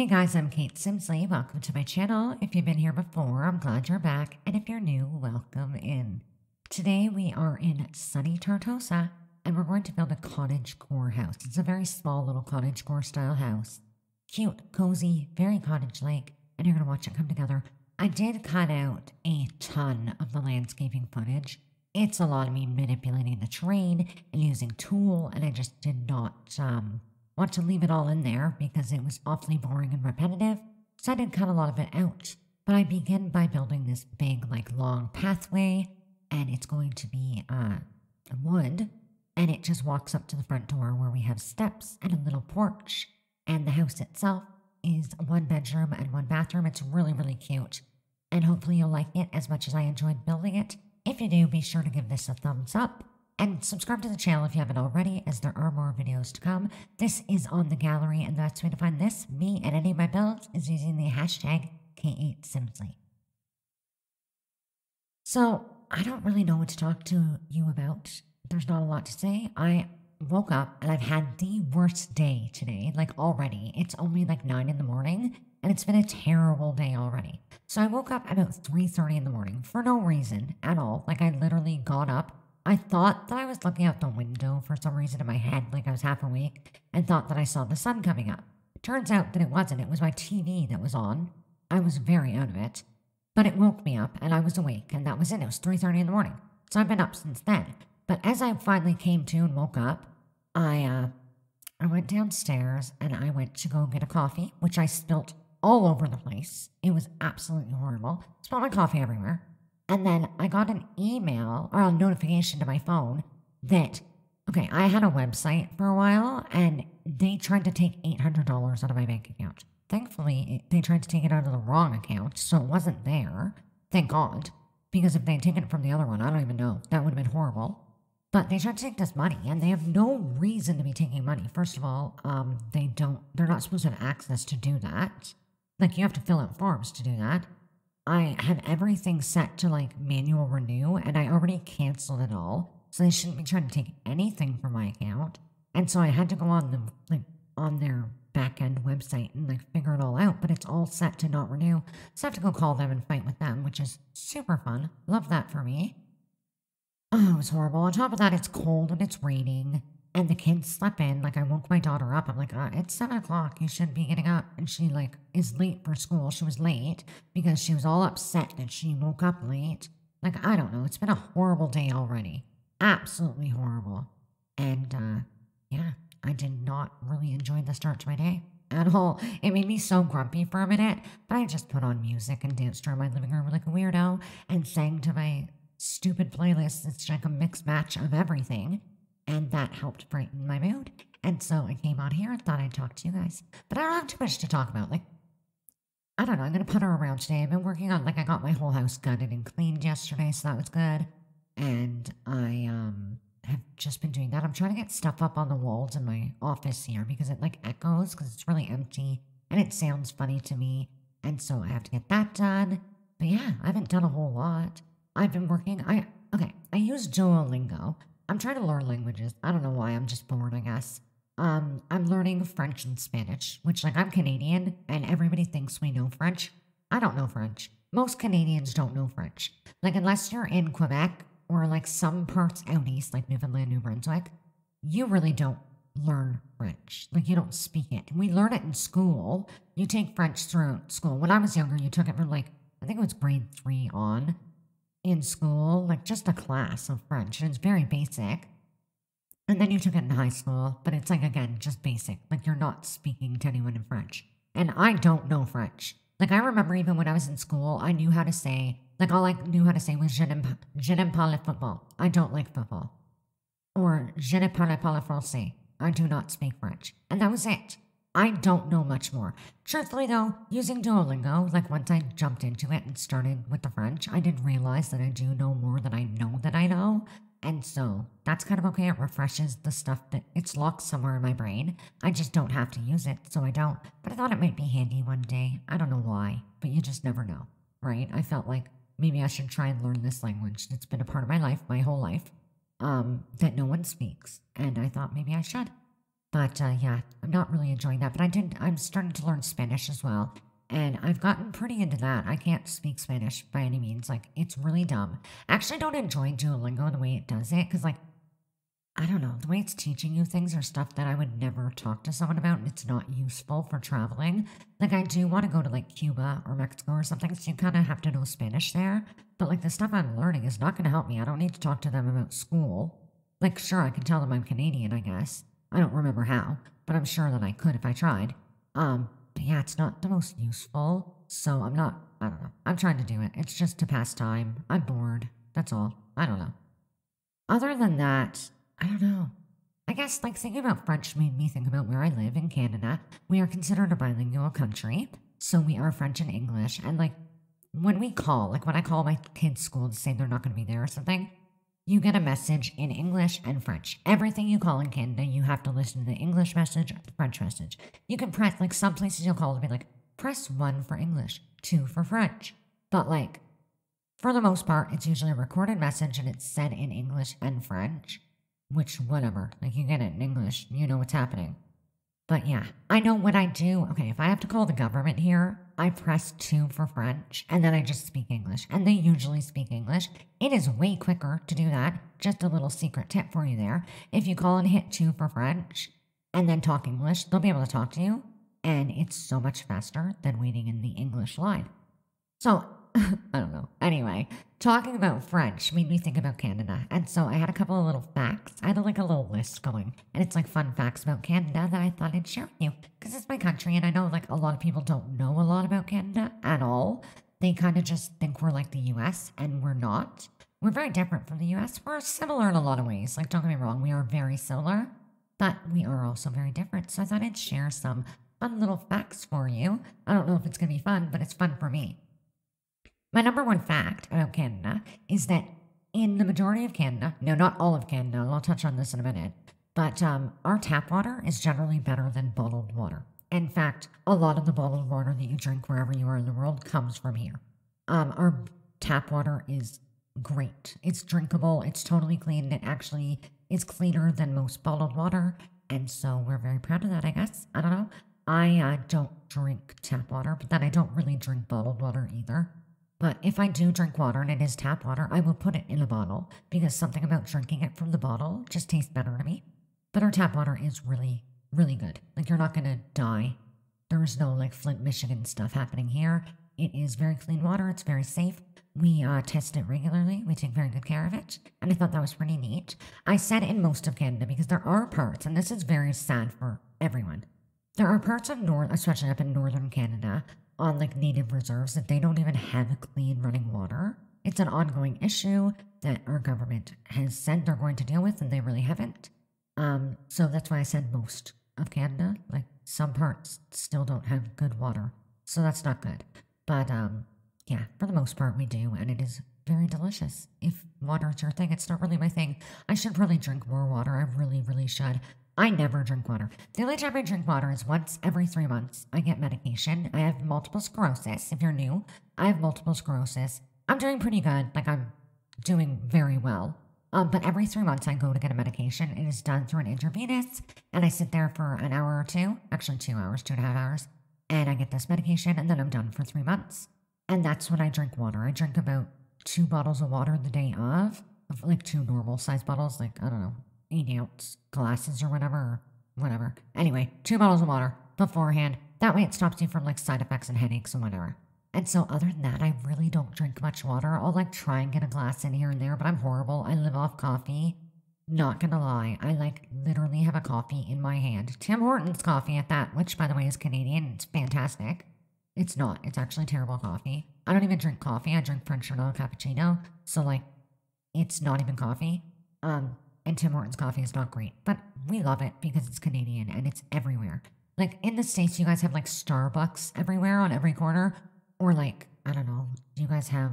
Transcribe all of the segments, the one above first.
Hey guys, I'm Kate Simsley. Welcome to my channel. If you've been here before, I'm glad you're back. And if you're new, welcome in. Today we are in sunny Tartosa and we're going to build a cottagecore house. It's a very small little cottagecore style house. Cute, cozy, very cottage-like, and you're going to watch it come together. I did cut out a ton of the landscaping footage. It's a lot of me manipulating the terrain and using tool, and I just did not want to leave it all in there because it was awfully boring and repetitive, so I did cut a lot of it out. But I begin by building this big, long pathway, and it's going to be wood, and it just walks up to the front door where we have steps and a little porch, and the house itself is one bedroom and one bathroom. It's really, really cute, and hopefully you'll like it as much as I enjoyed building it. If you do, be sure to give this a thumbs up. And subscribe to the channel if you haven't already, as there are more videos to come. This is on the gallery, and the best way to find this, me, and any of my builds is using the hashtag K8Simsley. So, I don't really know what to talk to you about. There's not a lot to say. I woke up, and I've had the worst day today, already. It's only 9 in the morning, and it's been a terrible day already. So I woke up about 3:30 in the morning for no reason at all. I literally got up. I thought that I was looking out the window for some reason in my head, I was half awake, and thought that I saw the sun coming up. Turns out that it wasn't. It was my TV that was on. I was very out of it. But it woke me up, and I was awake, and that was it. It was 3:30 in the morning. So I've been up since then. But as I finally came to and woke up, I went downstairs, and I went to go get a coffee, which I spilt all over the place. It was absolutely horrible. Spilled my coffee everywhere. And then I got an email or a notification to my phone that, okay, I had a website for a while and they tried to take $800 out of my bank account. Thankfully, they tried to take it out of the wrong account, so it wasn't there. Thank God. Because if they'd taken it from the other one, I don't even know. That would have been horrible. But they tried to take this money, and they have no reason to be taking money. First of all, they're not supposed to have access to do that. You have to fill out forms to do that. I had everything set to manual renew, and I already canceled it all, so they shouldn't be trying to take anything from my account. And so I had to go on on their back end website and figure it all out, but it's all set to not renew. So I have to go call them and fight with them, which is super fun. Love that for me. Oh, it was horrible. On top of that, it's cold and it's raining. And the kids slept in. I woke my daughter up. I'm like, it's 7 o'clock. You should be getting up. And she, is late for school. She was late because she was all upset that she woke up late. I don't know. It's been a horrible day already. Absolutely horrible. And, yeah, I did not really enjoy the start to my day at all. It made me so grumpy for a minute. But I just put on music and danced around my living room like a weirdo and sang to my stupid playlist. It's a mixed match of everything. And that helped brighten my mood. And so I came on here and thought I'd talk to you guys. But I don't have too much to talk about. I don't know. I'm going to putter around today. I've been working on, I got my whole house gutted and cleaned yesterday, so that was good. And I have just been doing that. I'm trying to get stuff up on the walls in my office here because it, echoes because it's really empty. And it sounds funny to me. And so I have to get that done. But yeah, I haven't done a whole lot. I've been working. I use Duolingo. I'm trying to learn languages. I don't know why. I'm just bored, I guess. I'm learning French and Spanish, which, I'm Canadian, and everybody thinks we know French. I don't know French. Most Canadians don't know French. Unless you're in Quebec or, some parts out east, like Newfoundland, New Brunswick, you really don't learn French. You don't speak it. We learn it in school. You take French throughout school. When I was younger, you took it from, I think it was grade 3 on. In school, just a class of French, and it's very basic. And then you took it in high school, but it's again, just basic. You're not speaking to anyone in French. And I don't know French. I remember even when I was in school, I knew how to say, all I knew how to say was je n'aime pas le football. I don't like football. Or je ne parle pas le français. I do not speak French. And that was it. I don't know much more. Truthfully, though, using Duolingo, once I jumped into it and started with the French, I did realize that I do know more than I know that I know. And so, that's kind of okay. It refreshes the stuff that it's locked somewhere in my brain. I just don't have to use it, so I don't. But I thought it might be handy one day. I don't know why, but you just never know, right? I felt like maybe I should try and learn this language that's been a part of my life, my whole life, that no one speaks. And I thought maybe I should. But yeah, I'm not really enjoying that. But I'm starting to learn Spanish as well. And I've gotten pretty into that. I can't speak Spanish by any means. Like, it's really dumb. I actually don't enjoy Duolingo the way it does it. Because, like, I don't know, the way it's teaching you things are stuff that I would never talk to someone about. And it's not useful for traveling. Like, I do want to go to, like, Cuba or Mexico or something. So you kind of have to know Spanish there. But, like, the stuff I'm learning is not going to help me. I don't need to talk to them about school. Like, sure, I can tell them I'm Canadian, I guess. I don't remember how, but I'm sure that I could if I tried. But yeah, it's not the most useful, so I don't know. I'm trying to do it. It's just to pass time. I'm bored. That's all. I don't know. Other than that, I don't know. I guess, like, thinking about French made me think about where I live in Canada. We are considered a bilingual country, so we are French and English, and, like, when I call my kids' school to say they're not going to be there or something, you get a message in English and French. Everything you call in Canada, you have to listen to the English message or the French message. You can press, like, some places you'll call to be like, press 1 for English, 2 for French. But, like, for the most part, it's usually a recorded message and it's said in English and French. Which, whatever. Like, you get it in English, you know what's happening. But yeah, I know what I do. Okay, if I have to call the government here, I press 2 for French, and then I just speak English. And they usually speak English. It is way quicker to do that. Just a little secret tip for you there. If you call and hit 2 for French, and then talk English, they'll be able to talk to you. And it's so much faster than waiting in the English line. So, I don't know. Anyway, talking about French made me think about Canada. And so I had a couple of little facts. I had like a little list going. And it's like fun facts about Canada that I thought I'd share with you. Because it's my country and I know like a lot of people don't know a lot about Canada at all. They kind of just think we're like the US and we're not. We're very different from the US. We're similar in a lot of ways. Like, don't get me wrong, we are very similar. But we are also very different. So I thought I'd share some fun little facts for you. I don't know if it's going to be fun, but it's fun for me. My number one fact about Canada is that in the majority of Canada, no, not all of Canada, I'll touch on this in a minute, but our tap water is generally better than bottled water. In fact, a lot of the bottled water that you drink wherever you are in the world comes from here. Our tap water is great. It's drinkable. It's totally clean. It actually is cleaner than most bottled water. And so we're very proud of that, I guess. I don't know. I don't drink tap water, but then I don't really drink bottled water either. But if I do drink water and it is tap water, I will put it in a bottle because something about drinking it from the bottle just tastes better to me. But our tap water is really, really good. Like, you're not going to die. There's no, like, Flint, Michigan stuff happening here. It is very clean water. It's very safe. We test it regularly. We take very good care of it. And I thought that was pretty neat. I said in most of Canada because there are parts, and this is very sad for everyone. There are parts of especially up in northern Canada, on like native reserves that they don't even have clean running water. It's an ongoing issue that our government has said they're going to deal with, and they really haven't. So that's why I said most of Canada. Like, some parts still don't have good water, so that's not good. But yeah, for the most part we do, and it is very delicious. If water is your thing, it's not really my thing. I should really drink more water. I really, really should. I never drink water. The only time I drink water is once every 3 months. I get medication. I have multiple sclerosis. If you're new, I have multiple sclerosis. I'm doing pretty good. Like, I'm doing very well. But every 3 months I go to get a medication. It is done through an intravenous, and I sit there for an hour or 2. Actually, 2 hours, 2.5 hours. And I get this medication, and then I'm done for 3 months. And that's when I drink water. I drink about 2 bottles of water the day of like 2 normal size bottles, like, I don't know, 80-ounce glasses or whatever. Anyway, 2 bottles of water beforehand. That way it stops you from like side effects and headaches and whatever. And so other than that, I really don't drink much water. I'll like try and get a glass in here and there, but I'm horrible. I live off coffee. Not gonna lie, I like literally have a coffee in my hand. Tim Hortons coffee at that, which by the way is Canadian. It's fantastic. It's not. It's actually terrible coffee. I don't even drink coffee. I drink French vanilla cappuccino. So like, it's not even coffee. And Tim Hortons coffee is not great, but we love it because it's Canadian and it's everywhere. Like, in the States, you guys have like Starbucks everywhere on every corner, or like, I don't know, you guys have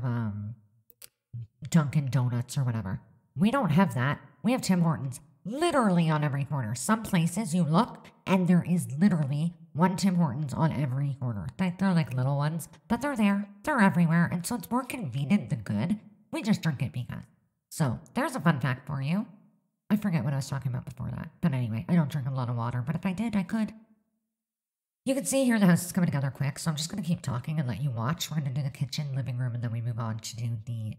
Dunkin' Donuts or whatever. We don't have that. We have Tim Hortons literally on every corner. Some places you look and there is literally one Tim Hortons on every corner. They're like little ones, but they're there. They're everywhere, and so it's more convenient than good. We just drink it because. So, there's a fun fact for you. I forget what I was talking about before that. But anyway, I don't drink a lot of water, but if I did, I could. You can see here the house is coming together quick, so I'm just going to keep talking and let you watch. We're going to do the kitchen, living room, and then we move on to do the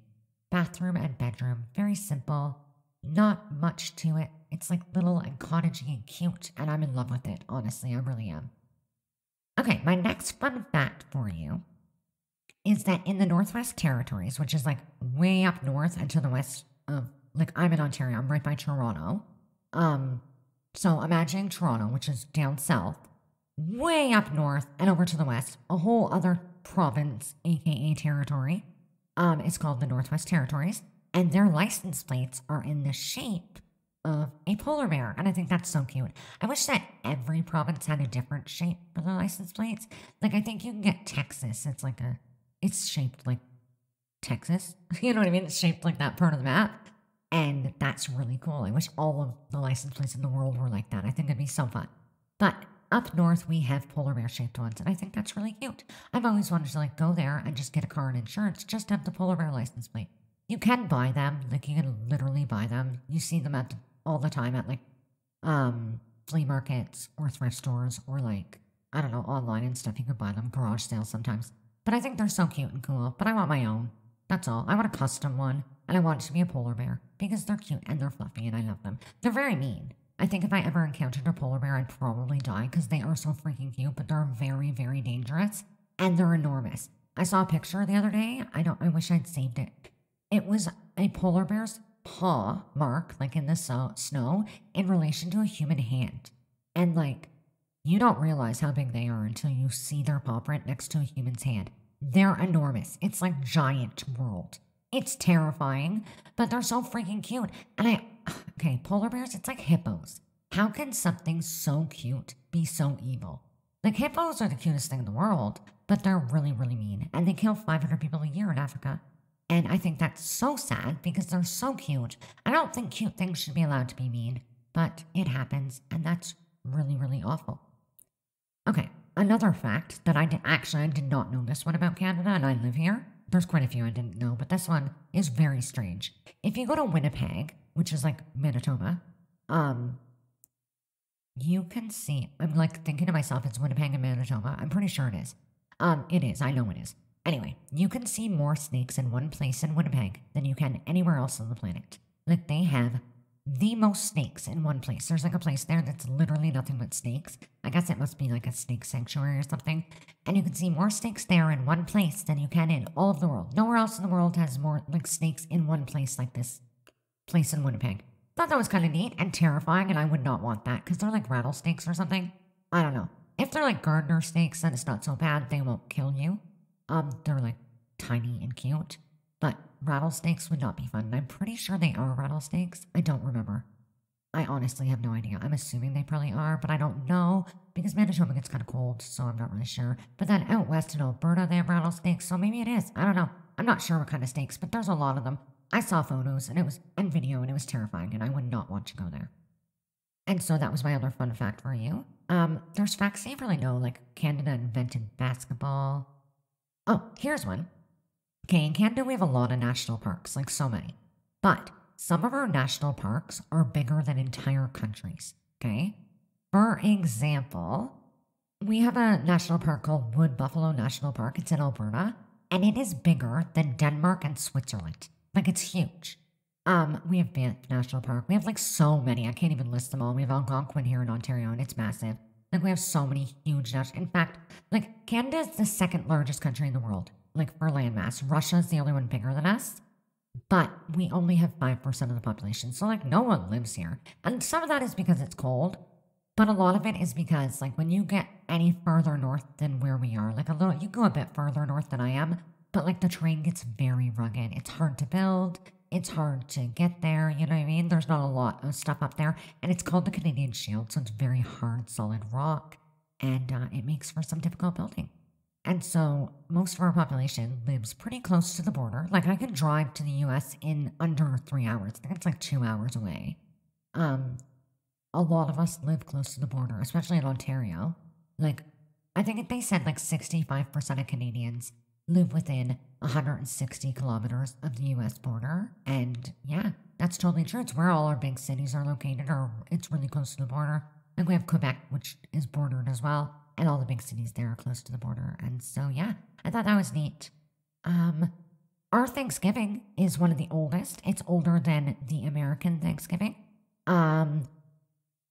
bathroom and bedroom. Very simple. Not much to it. It's like little and cottagey and cute, and I'm in love with it. Honestly, I really am. Okay, my next fun fact for you is that in the Northwest Territories, which is like way up north and to the west of, like, I'm in Ontario, I'm right by Toronto. So imagine Toronto, which is down south, way up north and over to the west, a whole other province, aka territory. It's called the Northwest Territories, and their license plates are in the shape of a polar bear, and I think that's so cute. I wish that every province had a different shape for their license plates. Like, I think you can get Texas. It's shaped like Texas. You know what I mean? It's shaped like that part of the map. And that's really cool. I wish all of the license plates in the world were like that. I think it'd be so fun. But up north, we have polar bear shaped ones, and I think that's really cute. I've always wanted to like go there and just get a car and insurance, just to have the polar bear license plate. You can buy them, like you can literally buy them. You see them all the time at like flea markets or thrift stores or like, I don't know, online and stuff. You can buy them, garage sales sometimes. But I think they're so cute and cool, but I want my own. That's all. I want a custom one, and I want it to be a polar bear because they're cute and they're fluffy and I love them. They're very mean. I think if I ever encountered a polar bear, I'd probably die because they are so freaking cute, but they're very, very dangerous and they're enormous. I saw a picture the other day. I wish I'd saved it. It was a polar bear's paw mark, like in the snow, in relation to a human hand. And like, you don't realize how big they are until you see their paw print next to a human's hand. They're enormous. It's like giant world. It's terrifying, but they're so freaking cute. And okay, polar bears, it's like hippos. How can something so cute be so evil? Like, hippos are the cutest thing in the world, but they're really, really mean. And they kill 500 people a year in Africa. And I think that's so sad because they're so cute. I don't think cute things should be allowed to be mean, but it happens, and that's really, really awful. Okay, another fact that I did not know this one about Canada, and I live here. There's quite a few I didn't know, but this one is very strange. If you go to Winnipeg, which is like Manitoba, you can see, I'm like thinking to myself, it's Winnipeg and Manitoba. I'm pretty sure it is. It is. I know it is. Anyway, you can see more snakes in one place in Winnipeg than you can anywhere else on the planet. Like, they have the most snakes in one place. There's like a place there that's literally nothing but snakes. I guess it must be like a snake sanctuary or something. And you can see more snakes there in one place than you can in all of the world. Nowhere else in the world has more like snakes in one place like this place in Winnipeg. Thought that was kind of neat and terrifying, and I would not want that because they're like rattlesnakes or something. I don't know. If they're like gardener snakes, then it's not so bad. They won't kill you. They're like tiny and cute, but rattlesnakes would not be fun. And I'm pretty sure they are rattlesnakes. I don't remember. I honestly have no idea. I'm assuming they probably are, but I don't know because Manitoba gets kind of cold, so I'm not really sure. But then out west in Alberta, they have rattlesnakes, so maybe it is. I don't know. I'm not sure what kind of snakes, but there's a lot of them. I saw photos and video, and it was terrifying, and I would not want to go there. And so that was my other fun fact for you. There's facts you really know, like Canada invented basketball. Oh, here's one. Okay, in Canada we have a lot of national parks, like so many. But some of our national parks are bigger than entire countries, okay? For example, we have a national park called Wood Buffalo National Park. It's in Alberta, and it is bigger than Denmark and Switzerland. Like, it's huge. We have Banff National Park. We have like so many. I can't even list them all. We have Algonquin here in Ontario, and it's massive. Like, we have so many huge national. In fact, like, Canada is the second largest country in the world, like, for landmass. Russia is the only one bigger than us, but we only have 5% of the population. So, like, no one lives here. And some of that is because it's cold, but a lot of it is because, like, when you get any further north than where we are, like, you go a bit further north than I am, but, like, the terrain gets very rugged. It's hard to build. It's hard to get there, you know what I mean? There's not a lot of stuff up there, and it's called the Canadian Shield, so it's very hard, solid rock, and it makes for some difficult building. And so most of our population lives pretty close to the border. Like, I could drive to the U.S. in under 3 hours. I think it's like 2 hours away. A lot of us live close to the border, especially in Ontario. Like, I think they said like 65% of Canadians live within 160 kilometers of the US border. And yeah, that's totally true. It's where all our big cities are located, or it's really close to the border. Like we have Quebec, which is bordered as well, and all the big cities there are close to the border. And so yeah, I thought that was neat. Our Thanksgiving is one of the oldest. It's older than the American Thanksgiving.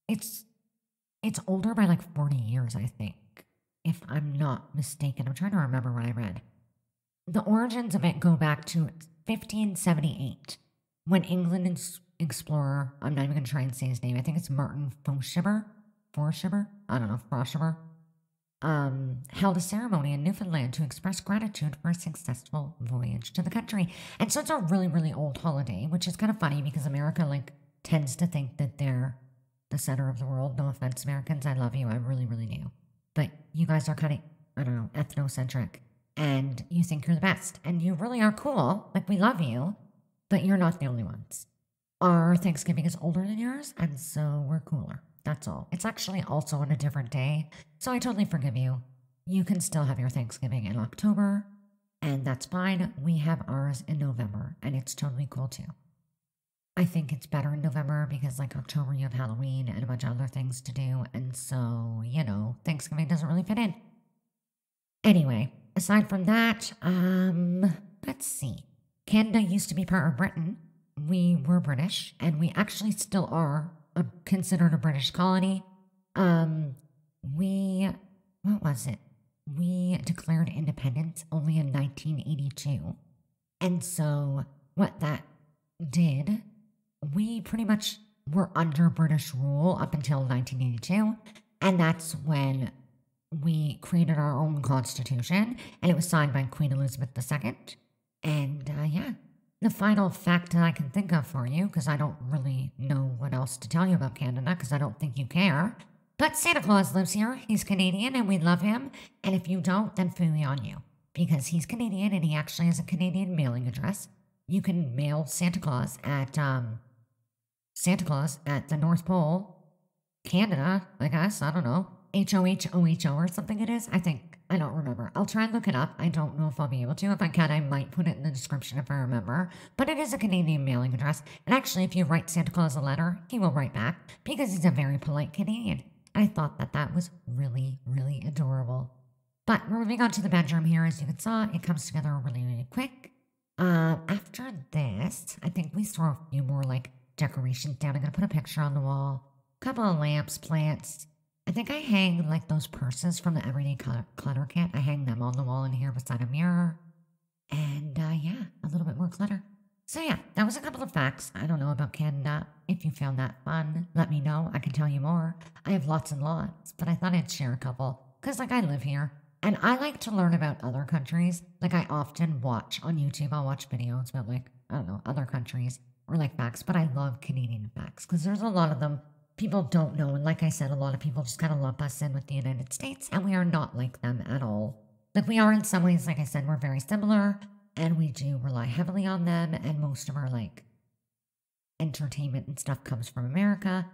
It's older by like 40 years, I think, if I'm not mistaken. I'm trying to remember what I read. The origins of it go back to 1578, when England explorer, I'm not even going to try and say his name, I think it's Martin Foshiber, I don't know, Froshiber, held a ceremony in Newfoundland to express gratitude for a successful voyage to the country. And so it's a really, really old holiday, which is kind of funny because America, like, tends to think that they're the center of the world. No offense, Americans, I love you, I really, really do. But you guys are kind of, I don't know, ethnocentric, and you think you're the best, and you really are cool, like, we love you, but you're not the only ones. Our Thanksgiving is older than yours, and so we're cooler. That's all. It's actually also on a different day, so I totally forgive you. You can still have your Thanksgiving in October, and that's fine. We have ours in November, and it's totally cool too. I think it's better in November because, like, October you have Halloween and a bunch of other things to do, and so, you know, Thanksgiving doesn't really fit in. Anyway, aside from that, let's see. Canada used to be part of Britain. We were British, and we actually still are considered a British colony. What was it? We declared independence only in 1982. And so what that did, we pretty much were under British rule up until 1982. And that's when we created our own constitution, and it was signed by Queen Elizabeth II. And yeah, the final fact that I can think of for you, because I don't really know what else to tell you about Canada, because I don't think you care, but Santa Claus lives here. He's Canadian, and we love him. And if you don't, then phooey on you, because he's Canadian, and he actually has a Canadian mailing address. You can mail Santa Claus at the North Pole, Canada, I guess, I don't know, HOHOHO or something it is, I think. I don't remember. I'll try and look it up. I don't know if I'll be able to. If I can, I might put it in the description if I remember. But it is a Canadian mailing address. And actually, if you write Santa Claus a letter, he will write back because he's a very polite Canadian. I thought that was really, really adorable. But we're moving on to the bedroom here. As you can see, it comes together really, really quick. After this, I think we throw a few more, like, decorations down. I'm going to put a picture on the wall. A couple of lamps, plants. I think I hang, like, those purses from the Everyday Clutter Kit. I hang them on the wall in here beside a mirror. And, yeah, a little bit more clutter. So, yeah, that was a couple of facts I don't know about Canada. If you found that fun, let me know. I can tell you more. I have lots and lots, but I thought I'd share a couple. Because, like, I live here. And I like to learn about other countries. Like, I often watch on YouTube. I'll watch videos about, like, I don't know, other countries. Or, like, facts. But I love Canadian facts. Because there's a lot of them people don't know, and like I said, a lot of people just kind of lump us in with the United States, and we are not like them at all. Like, we are in some ways, like I said, we're very similar, and we do rely heavily on them, and most of our, like, entertainment and stuff comes from America,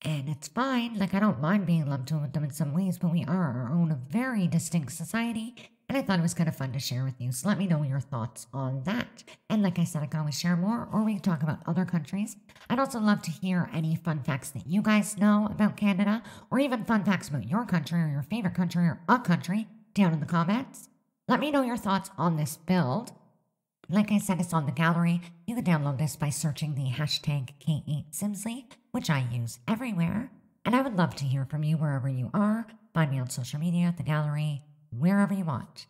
and it's fine. Like, I don't mind being lumped in with them in some ways, but we are our own very distinct society, and I thought it was kind of fun to share with you, so let me know your thoughts on that. And like I said, I can always share more, or we can talk about other countries. I'd also love to hear any fun facts that you guys know about Canada, or even fun facts about your country, or your favorite country, or a country, down in the comments. Let me know your thoughts on this build. Like I said, it's on the gallery. You can download this by searching the hashtag K8Simsley, which I use everywhere. And I would love to hear from you wherever you are. Find me on social media, the gallery, wherever you want.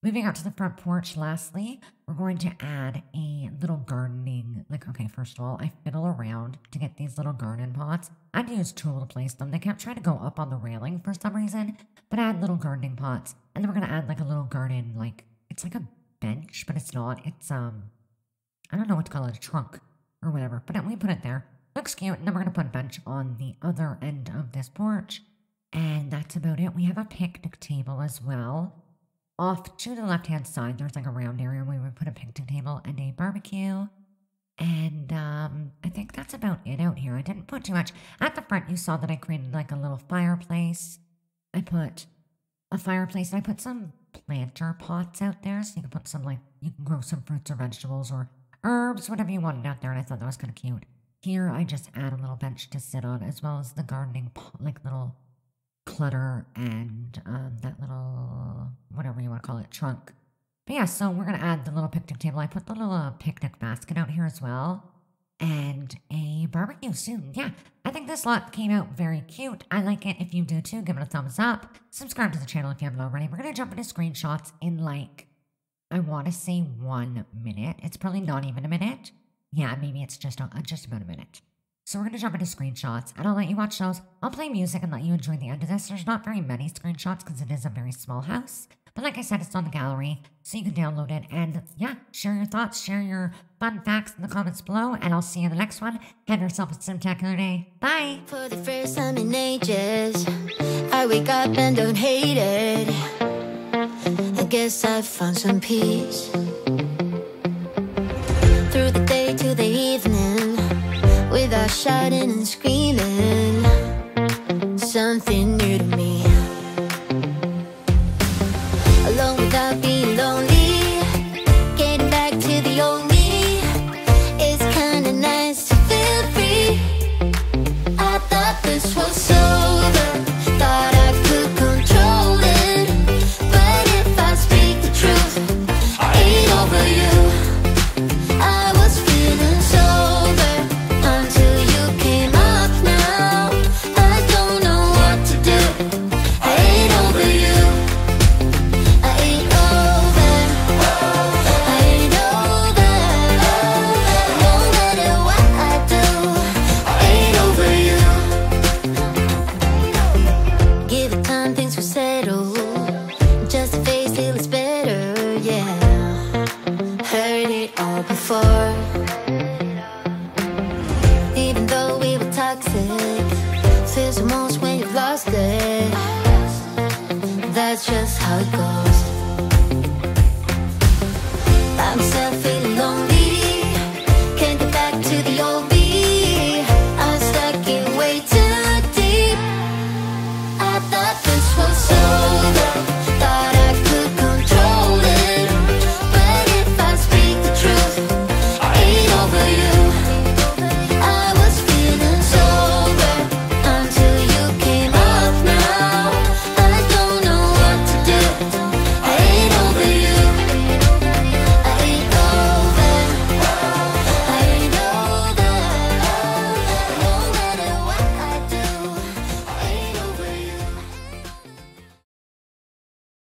Moving out to the front porch, lastly, we're going to add a little gardening, like, okay, first of all, I fiddle around to get these little garden pots. I had to use a tool to place them. They kept trying to go up on the railing for some reason, but I had little gardening pots, and then we're going to add, like, a little garden, like, it's like a bench, but it's not. It's, I don't know what to call it, a trunk or whatever, but we put it there. Looks cute, and then we're going to put a bench on the other end of this porch. And that's about it. We have a picnic table as well. Off to the left-hand side, there's like a round area where we would put a picnic table and a barbecue. And I think that's about it out here. I didn't put too much. At the front, you saw that I created like a little fireplace. I put a fireplace and I put some planter pots out there, so you can put some, like, you can grow some fruits or vegetables or herbs, whatever you wanted out there, and I thought that was kind of cute. Here, I just add a little bench to sit on, as well as the gardening, like, little clutter and that little, whatever you want to call it, trunk. But yeah, so we're going to add the little picnic table. I put the little picnic basket out here as well. And a barbecue soon. Yeah, I think this lot came out very cute. I like it. If you do too, give it a thumbs up. Subscribe to the channel if you haven't already. We're going to jump into screenshots in like, I want to say 1 minute. It's probably not even a minute. Yeah, maybe it's just about a minute. So we're going to jump into screenshots, and I'll let you watch those. I'll play music and let you enjoy the end of this. There's not very many screenshots because it is a very small house. But like I said, it's on the gallery, so you can download it. And yeah, share your thoughts, share your fun facts in the comments below, and I'll see you in the next one. Have yourself a spectacular day. Bye! For the first time in ages, I wake up and don't hate it. I guess I found some peace. Through the day to the evening, without shouting and screaming, something new to me. Alone without being lonely, getting back to the old me. It's kinda nice to feel free. I thought this was over, thought I could control it. But if I speak the truth, I ain't over you. I was feeling sober until you came up now. I don't know what to do. I ain't over you. I ain't over. I ain't over. No matter what I do, I ain't over you. Give it time, things will settle. Just a face till it's better, yeah. Heard it all before. Even though we were toxic, feels the most when you've lost it. That's just how it goes.